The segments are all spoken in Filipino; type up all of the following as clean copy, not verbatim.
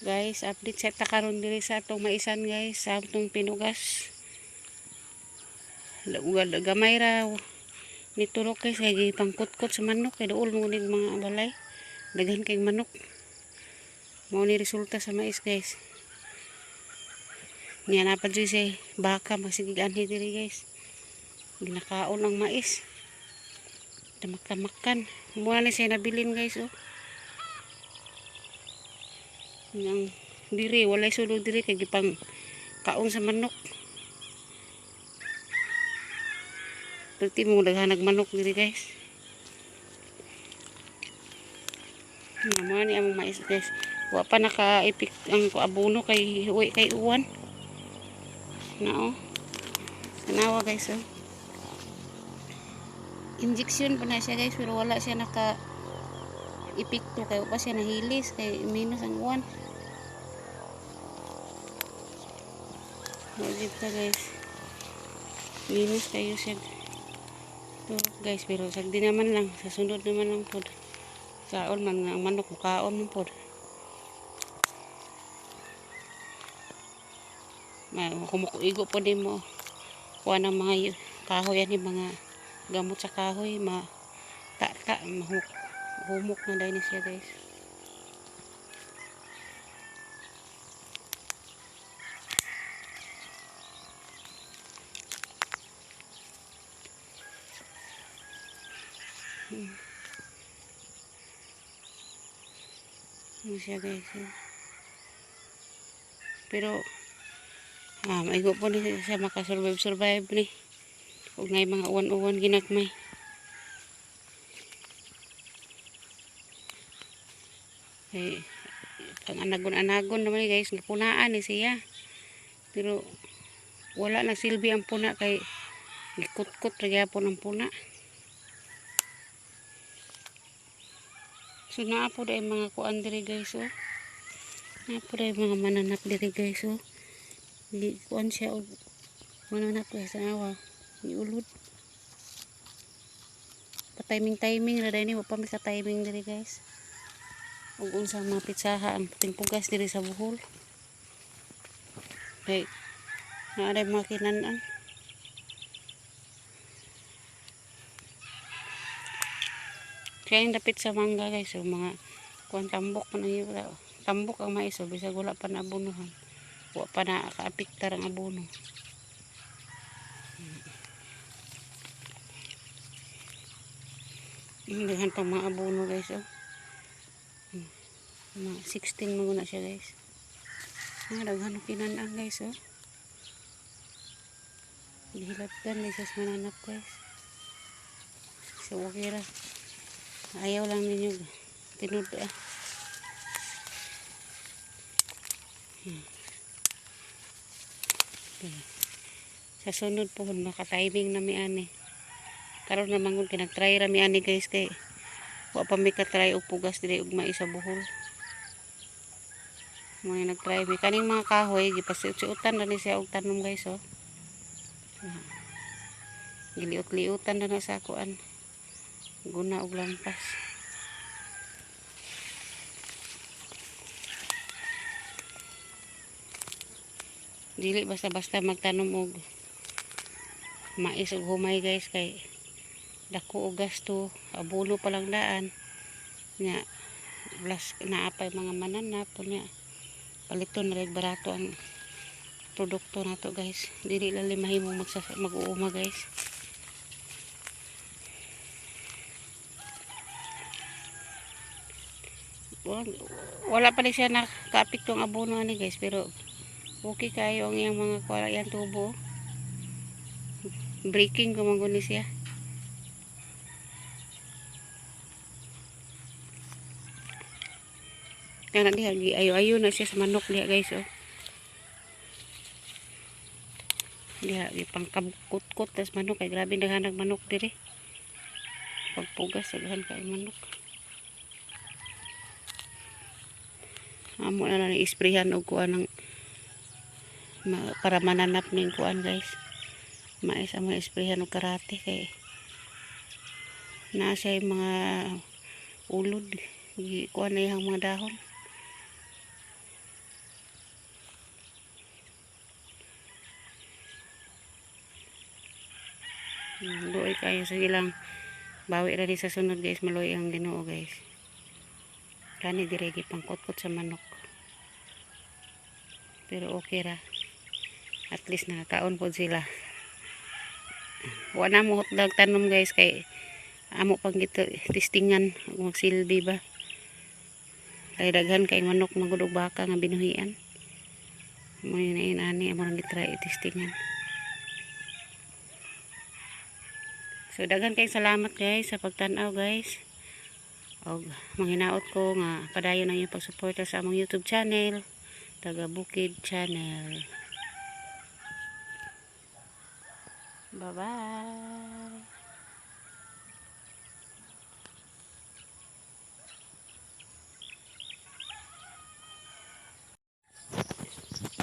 Guys, update sa takaron diri sa atong maisan guys, sa atong pinugas. Gamay raw. Nitulok guys, kay pangkutkot sa manok, kay dool mo nig mga balay. Daghan kay manok. Mao ni resulta sa mais guys. Niya na pa siya baka masigigan diri guys. Ginakaon ang mais. Tamak-tamakan. Muna na siya nabilin guys oh. Yang diri walay sulod diri kay gipang kaon sa manok. Perti mo daghanag manok diri guys. Naman ni among mais guys. Wa pa naka-epik ang abono kay huwi kay uwan. Nao. Tanawa guys oh. Injection pa na siya guys pero wala siya naka epekto kay pa siya nahilis kay minus ang uwan. Wajib ta guys. Minus kayo siya. Turok guys pero sagdi naman lang sa sunod naman lang pod. Kaon man ang manok kaon man pod. Kumukuigo po din mo kuha ng mga kahoy yan mga gamot sa kahoy humok na dahil siya guys. Ano siya guys pero maigo po ni siya makasurvive ni huwag nga mga uwan-uwan ginagmay. Pang anagon-anagon naman guys napunaan ni siya pero wala na silbi ang puna kay gikutkot magyapon ang puna. So naa po dahil mga kuan diri guys oh. Naa po dahil mga mananap diri guys oh. Di kuan siya og mananap guys sa awa iulod. Pa-timing ra dahil ni wa pa mi ka timing diri guys. Ug unsang mga pitsaha ang puting pugas diri sa buhol. Kay naa dahil mga kinanan. Kaya yung dapit sa mangga guys, so mga kuwan tambok pa na yun, tambok ang mais, so bisag wala pa na abonuhan, wala pa na kaapiktar ang abono. Dahan pang mga abono guys, oh. Mga 16 muna siya guys. Daghan kinanan guys, oh. Dihilaptan, lisas mananap guys. So okay ra. Ayaw lang ninyo tinud Okay. Sa sunod po maka-timing na mi ani. Karon na mangun kinag-try ra mi ani guys kay wa pa mi ka-try og pugas diri ug mais sa buhol. Mo nag-try mi kaning mga kahoy gipasiut-siutan ra ni siya og tanom guys oh. Giliut-liutan na sa kuan. Guna og lampas. Dili basta-basta magtanom og mais ug humay guys kay dako og gasto, abono pa lang daan. Nya plus naapay mga mananap nya paliton na barato ang produkto nato guys. Dili lang mahimong mag-uuma guys. Wala pa rin siya naka-apektong abono ani guys pero okay kayo ang iyang mga kuwala yan tubo. Breaking kumanguni siya. Kaya diha ayo-ayo na siya sa manok diha guys oh. Diha pangkabkut-kut tas manok kay grabe daghanag manok diri. Pagpugas daghan kay manok. Amo na lang i-sprayhan og kuan ng para mananap ning kuan guys. Mais amo i-sprayhan og karate kay naa siya mga ulod kuan na yung mga dahon. Luoy kayo sa ilang bawi ra di sa sunod guys, maluoy ang Ginoo guys. Kani dire gipangkotkot sa manok. Pero okay ra. At least nakakaon po sila. Wala mo hotdog tanom guys kay amo pang gito testingan magsilbi ba. Kay daghan kay manok magud og baka nga binuhian. Mo yun ani amo nang gitry testingan. So daghan kay salamat guys sa pagtan-aw guys. Og manghinaot ko nga padayon ang inyong pagsuporta sa among YouTube channel, Taga Bukid Channel. Bye-bye.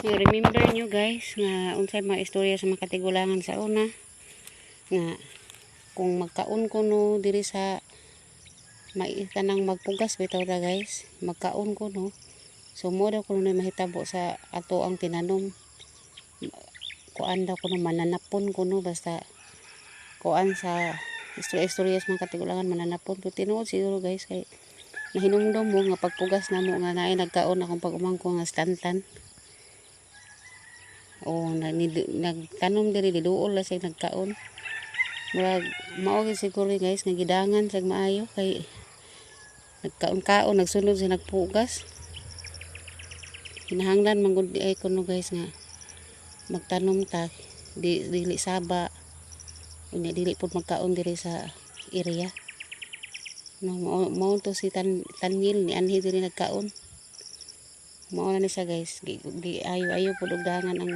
Remember nyo guys nga unsay mga istorya sa mga katigulangan sa una nga kung magkaon ko no diri sa tanang magpugas bitaw ta guys, magkaon ko no, so mo daw ko no mahitabo sa ato ang tinanom, kuan daw ko no mananapon ko no, basta kuan sa istorya sa mga katigulangan mananapon ko tinuod siguro guys kay nahinumdum mo nga pagpugas na mo nga naay nagkaon akong pag-umangko nga stantan o nagtanom diri diduol la siya nagkaon. Murag mao gyud siguro guys nga gidangan sa maayo kay nagkaon-kaon nagsunod sa nagpugas. Hinahanglan man gud ay kuno guys nga magtanom ta dili saba unya dili pud magkaon diri sa area. No mao to si Tanyil ni anhi diri nagkaon. Mao na ni siya guys di ayo pud og dangan ang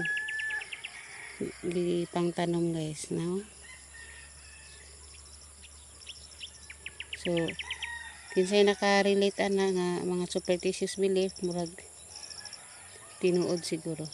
di pangtanom guys no. So, kinsay naka-relate ana nga mga superstitious belief murag tinuod siguro.